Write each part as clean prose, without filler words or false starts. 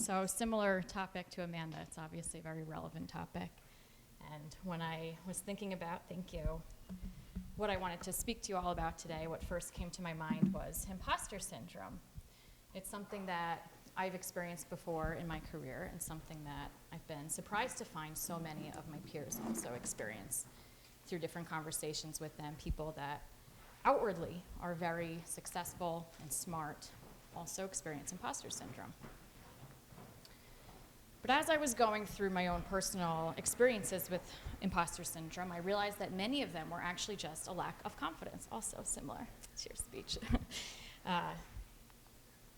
So similar topic to Amanda. It's obviously a very relevant topic. And when I was thinking about, thank you, what I wanted to speak to you all about today, what first came to my mind was imposter syndrome. It's something that I've experienced before in my career and something that I've been surprised to find so many of my peers also experience through different conversations with them, people that outwardly are very successful and smart also experience imposter syndrome. But as I was going through my own personal experiences with imposter syndrome, I realized that many of them were actually just a lack of confidence, also similar to your speech.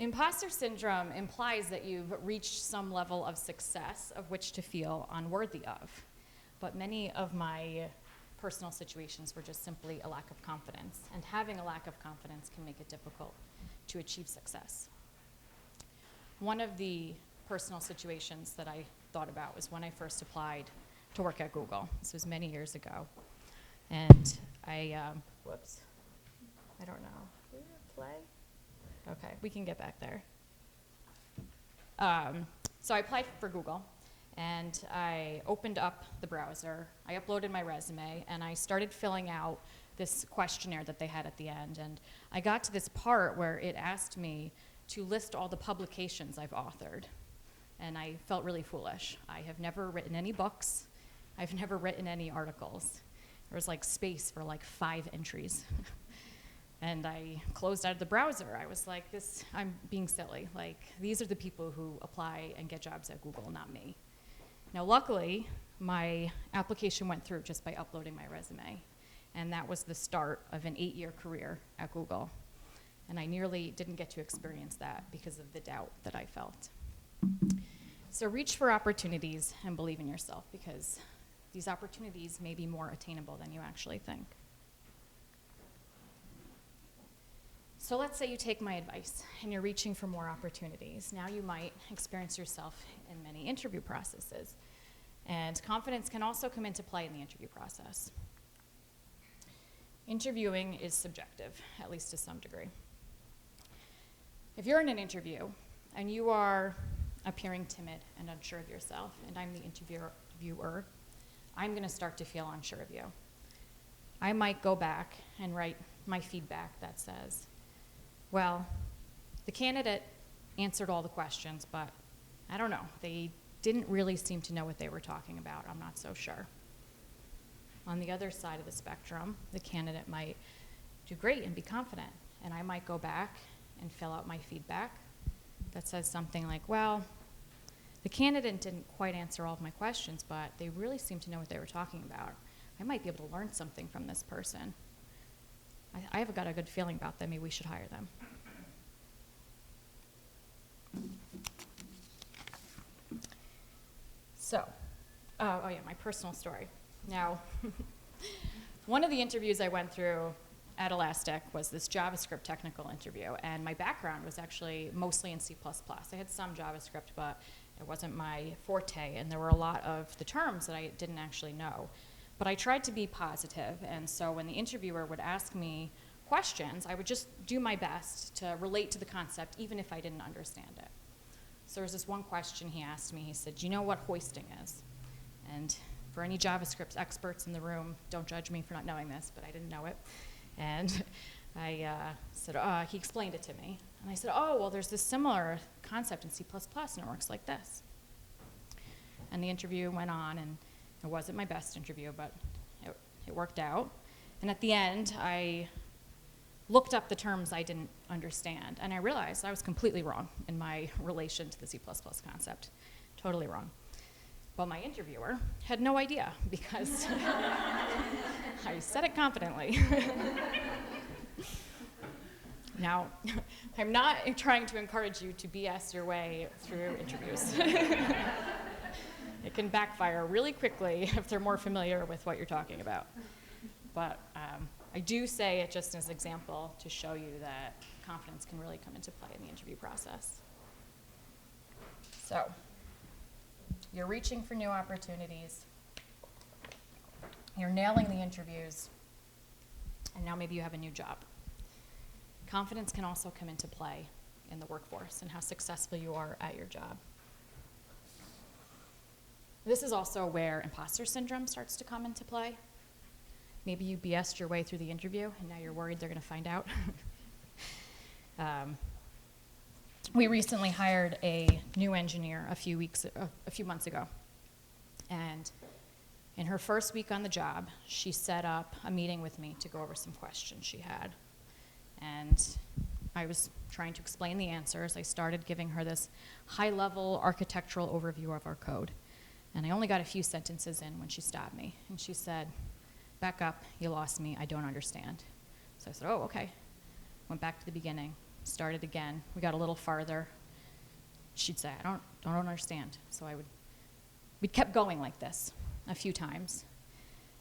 Imposter syndrome implies that you've reached some level of success of which to feel unworthy of. But many of my personal situations were just simply a lack of confidence. And having a lack of confidence can make it difficult to achieve success. One of the personal situations that I thought about was when I first applied to work at Google. This was many years ago. And I don't know. Did it play? Okay, we can get back there. So I applied for Google, and I opened up the browser, I uploaded my resume, and I started filling out this questionnaire that they had at the end. And I got to this part where it asked me to list all the publications I've authored. And I felt really foolish. I have never written any books. I've never written any articles. There was like space for like 5 entries. And I closed out of the browser. I was like, I'm being silly. Like, these are the people who apply and get jobs at Google, not me. Now, luckily, my application went through just by uploading my resume. And that was the start of an 8-year career at Google. And I nearly didn't get to experience that because of the doubt that I felt. So reach for opportunities and believe in yourself, because these opportunities may be more attainable than you actually think. So let's say you take my advice and you're reaching for more opportunities. Now you might experience yourself in many interview processes. And confidence can also come into play in the interview process. Interviewing is subjective, at least to some degree. If you're in an interview and you are appearing timid and unsure of yourself, and I'm the interviewer, I'm going to start to feel unsure of you. I might go back and write my feedback that says, well, the candidate answered all the questions, but I don't know, they didn't really seem to know what they were talking about. I'm not so sure. On the other side of the spectrum, the candidate might do great and be confident, and I might go back and fill out my feedback that says something like, well, the candidate didn't quite answer all of my questions, but they really seemed to know what they were talking about. I might be able to learn something from this person. I have got a good feeling about them. Maybe we should hire them. So, my personal story. Now, one of the interviews I went through at Elastic was this JavaScript technical interview, and my background was actually mostly in C++. I had some JavaScript, but it wasn't my forte, and there were a lot of the terms that I didn't actually know. But I tried to be positive, and so when the interviewer would ask me questions, I would just do my best to relate to the concept, even if I didn't understand it. So there was this one question he asked me. He said, do you know what hoisting is? And for any JavaScript experts in the room, don't judge me for not knowing this, but I didn't know it. And I said, he explained it to me. And I said, well, there's this similar concept in C++, and it works like this. And the interview went on, and it wasn't my best interview, but it worked out. And at the end, I looked up the terms I didn't understand, and I realized I was completely wrong in my relation to the C++ concept. Totally wrong. But my interviewer had no idea, because I said it confidently. Now, I'm not trying to encourage you to BS your way through interviews. It can backfire really quickly if they're more familiar with what you're talking about. But I do say it just as an example to show you that confidence can really come into play in the interview process. So, you're reaching for new opportunities. You're nailing the interviews. And now maybe you have a new job. Confidence can also come into play in the workforce and how successful you are at your job. This is also where imposter syndrome starts to come into play. Maybe you BS'd your way through the interview, and now you're worried they're going to find out. We recently hired a new engineer a few months ago. And in her first week on the job, she set up a meeting with me to go over some questions she had. And I was trying to explain the answers. I started giving her this high-level architectural overview of our code. And I only got a few sentences in when she stopped me. And she said, "Back up, you lost me, I don't understand." So I said, "Oh, okay." Went back to the beginning, started again. We got a little farther. She'd say, I don't understand. So we kept going like this a few times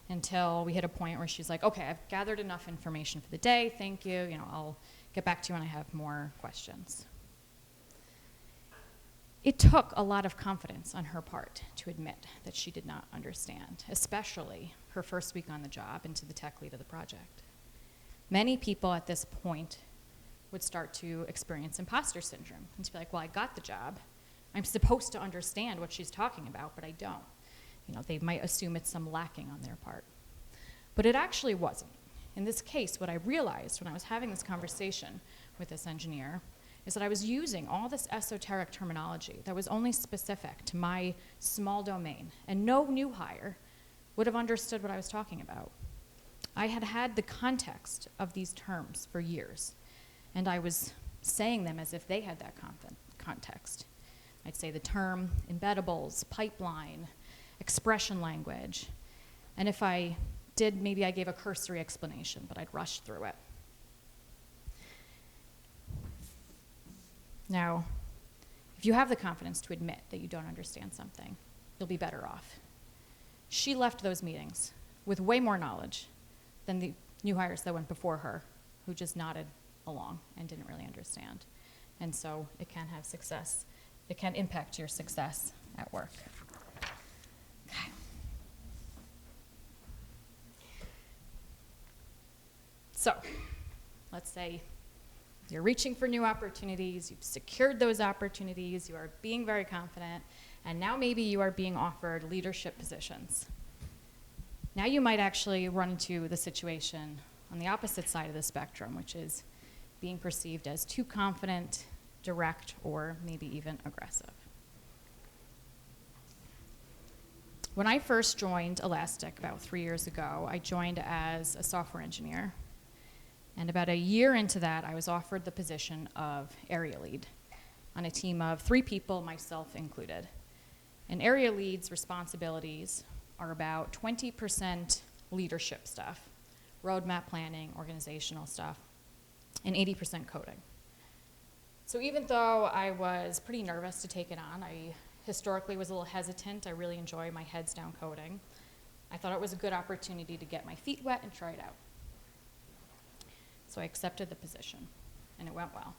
until we hit a point where she's like, "Okay, I've gathered enough information for the day, thank you. I'll get back to you when I have more questions." It took a lot of confidence on her part to admit that she did not understand, especially her first week on the job into the tech lead of the project. Many people at this point would start to experience imposter syndrome and to be like, well, I got the job. I'm supposed to understand what she's talking about, but I don't. They might assume it's some lacking on their part. But it actually wasn't. In this case, what I realized when I was having this conversation with this engineer is that I was using all this esoteric terminology that was only specific to my small domain, and no new hire would have understood what I was talking about. I had had the context of these terms for years, and I was saying them as if they had that context. I'd say the term embeddables, pipeline, expression language, and if I did, maybe I gave a cursory explanation, but I'd rushed through it. Now, if you have the confidence to admit that you don't understand something, you'll be better off. She left those meetings with way more knowledge than the new hires that went before her, who just nodded along and didn't really understand. And so it can have success. It can impact your success at work. Okay. So, let's say you're reaching for new opportunities, you've secured those opportunities, you are being very confident, and now maybe you are being offered leadership positions. Now you might actually run into the situation on the opposite side of the spectrum, which is being perceived as too confident, direct, or maybe even aggressive. When I first joined Elastic about 3 years ago, I joined as a software engineer. And about a year into that, I was offered the position of area lead on a team of 3 people, myself included. And area lead's responsibilities are about 20% leadership stuff, roadmap planning, organizational stuff, and 80% coding. So even though I was pretty nervous to take it on, I historically was a little hesitant. I really enjoy my heads down coding. I thought it was a good opportunity to get my feet wet and try it out. So I accepted the position, and it went well.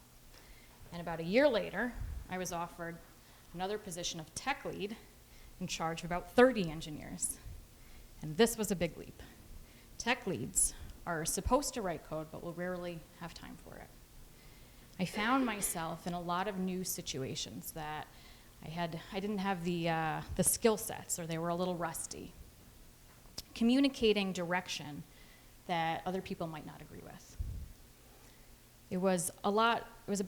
And about a year later, I was offered another position of tech lead in charge of about 30 engineers. And this was a big leap. Tech leads are supposed to write code, but will rarely have time for it. I found myself in a lot of new situations that I didn't have the skill sets, or they were a little rusty. Communicating direction that other people might not agree with. It was a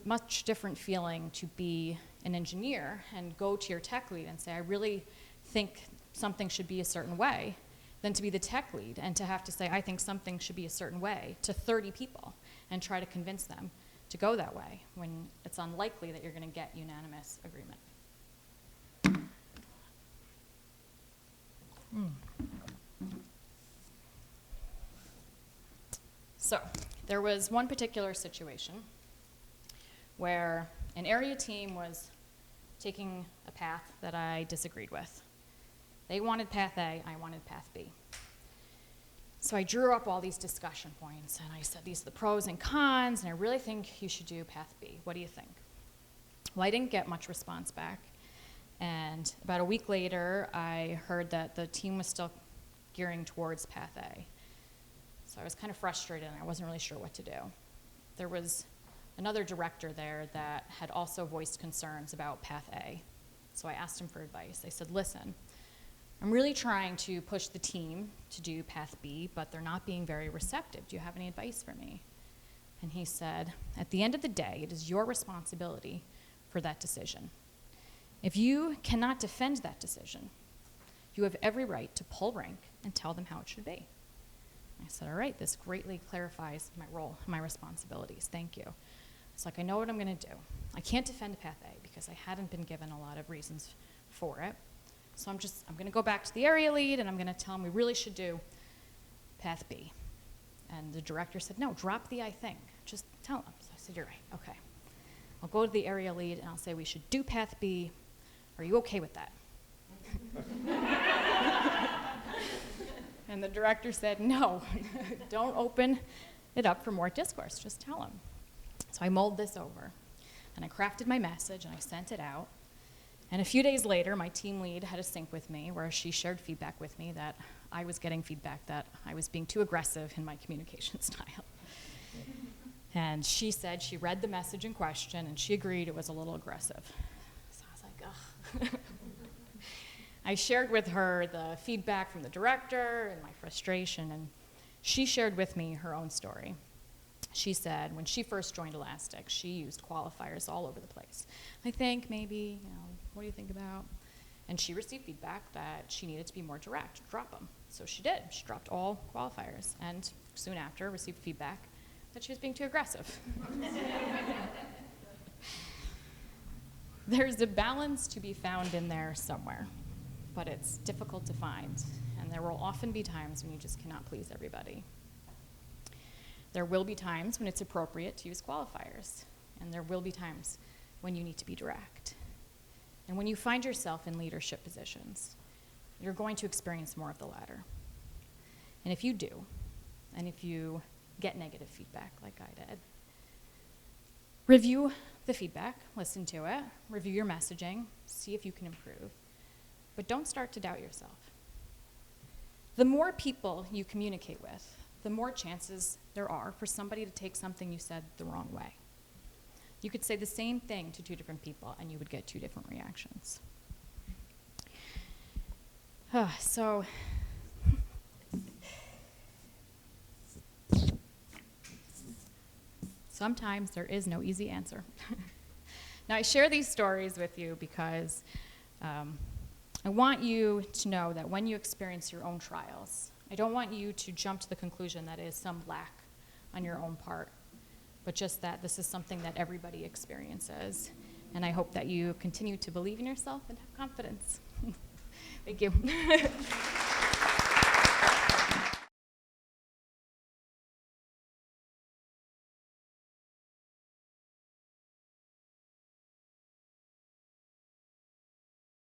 much different feeling to be an engineer and go to your tech lead and say, I really think something should be a certain way, than to be the tech lead and to have to say, I think something should be a certain way to 30 people and try to convince them to go that way when it's unlikely that you're going to get unanimous agreement. So, there was one particular situation where an area team was taking a path that I disagreed with. They wanted path A, I wanted path B. So I drew up all these discussion points, and I said, these are the pros and cons, and I really think you should do path B. What do you think? Well, I didn't get much response back, and about a week later, I heard that the team was still gearing towards path A. So I was kind of frustrated, and I wasn't really sure what to do. There was another director there that had also voiced concerns about path A. So I asked him for advice. I said, listen, I'm really trying to push the team to do path B, but they're not being very receptive. Do you have any advice for me? And he said, at the end of the day, it is your responsibility for that decision. If you cannot defend that decision, you have every right to pull rank and tell them how it should be. I said, all right, this greatly clarifies my role, my responsibilities. Thank you. It's like, I know what I'm going to do. I can't defend Path A because I hadn't been given a lot of reasons for it. So I'm going to go back to the area lead, and I'm going to tell him we really should do Path B. And the director said, no, drop the I think. Just tell him. So I said, you're right. Okay. I'll go to the area lead, and I'll say we should do Path B. Are you okay with that? And the director said, no, don't open it up for more discourse. Just tell him. So I mulled this over, and I crafted my message, and I sent it out. And a few days later, my team lead had a sync with me where she shared feedback with me that I was getting feedback that I was being too aggressive in my communication style. And she said she read the message in question, and she agreed it was a little aggressive. So I was like, ugh. I shared with her the feedback from the director and my frustration, and she shared with me her own story. She said when she first joined Elastic, she used qualifiers all over the place. I think, maybe, what do you think about? And she received feedback that she needed to be more direct, drop them. So she did. She dropped all qualifiers, and soon after received feedback that she was being too aggressive. There's a balance to be found in there somewhere, but it's difficult to find, and there will often be times when you just cannot please everybody. There will be times when it's appropriate to use qualifiers, and there will be times when you need to be direct. And when you find yourself in leadership positions, you're going to experience more of the latter. And if you do, and if you get negative feedback like I did, review the feedback, listen to it, review your messaging, see if you can improve, but don't start to doubt yourself. The more people you communicate with, the more chances there are for somebody to take something you said the wrong way. You could say the same thing to two different people, and you would get two different reactions. So, sometimes there is no easy answer. Now, I share these stories with you because I want you to know that when you experience your own trials, I don't want you to jump to the conclusion that it is some lack on your own part, but just that this is something that everybody experiences. And I hope that you continue to believe in yourself and have confidence. Thank you.